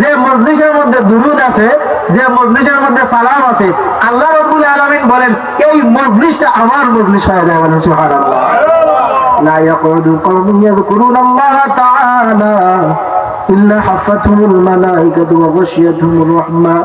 যে মজলিসের মধ্যে দুরুদ আছে, যে মজলিসের মধ্যে সালাম আছে, আল্লাহ রাব্বুল আলামিন বলেন এই মজলিসটা আমার মজলিস হয়ে যায়। বলেন সুবহানাল্লাহ। লা ইয়াকুদু কওমুন ইয়াযকুরুনাল্লাহ তাআলা ইল্লা হাফাতুহুল মালাইকাতু ওয়া গাশিয়াতুহুর রাহমা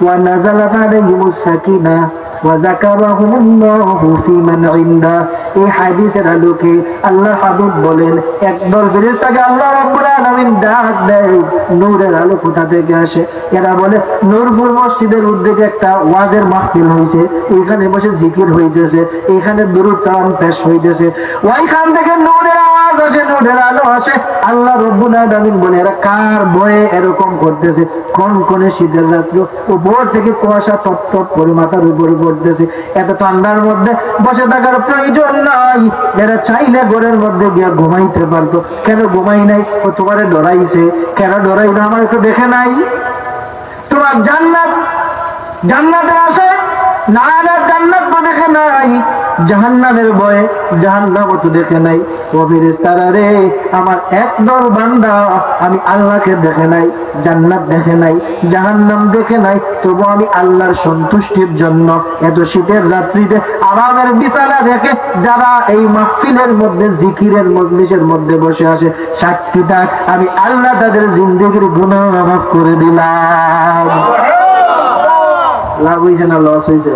ওয়া নাযালাত আলাইহিমুস সাকিনাহ ওয়া যাকারাহুমুল্লাহু ফী মান ইনদা। এই হাদিসের আলোকে আল্লাহ হাবিব বলেন একদল ফেরেশতাকে আল্লাহ রাব্বুল আলামিন ডাক দেয়। নূরের আলো কোথা থেকে আসে? এরা বলে নূরপুর মসজিদের উদ্যোগে একটা ওয়াজের মাহফিল হয়েছে, এখানে বসে জিকির হইতেছে, এখানে দুরূদ সালাম পেশ হইতেছে, ওইখান থেকে নূরের আওয়াজ আসে, নূরের আলো আসে। আল্লাহ রাব্বুল আলামিন বলে এরা কার ভয়ে এরকম করতেছে? কোন কোন শীতের রাত্র উপর থেকে কুয়াশা টপ টপ করে মাথার উপরে পড়তেছে, এত ঠান্ডার মধ্যে বসে থাকার প্রয়োজন নাই। এরা চাইলে ঘরের মধ্যে গিয়ে ঘুমাইতে পারতো, কেন ঘুমাই নাই? ও তোমারে ডরাইছে। কেন ডরাইলো? আমার একটু দেখে নাই? তোমার জান্নাত জান্নাতের আশায় না, জান্নাত তো দেখে নাই, জাহান্নামের ভয়ে জাহান্নামও তো দেখে নাই। ও ফেরেশতারা রে, আমার একদল বান্দা আমি আল্লাহকে দেখে নাই, জান্নাত দেখে নাই, জাহান্নাম দেখে নাই, তবু আমি আল্লাহর সন্তুষ্টির জন্য এত শীতের রাত্রিতে আরামের বিছানা দেখে যারা এই মাহফিলের মধ্যে জিকিরের মজলিসের মধ্যে বসে আসে, সাক্ষী থাক আমি আল্লাহ তাদের জিন্দেগির গুনাহ মাফ করে দিলাম। লাভ হয়েছে না লস হয়েছে?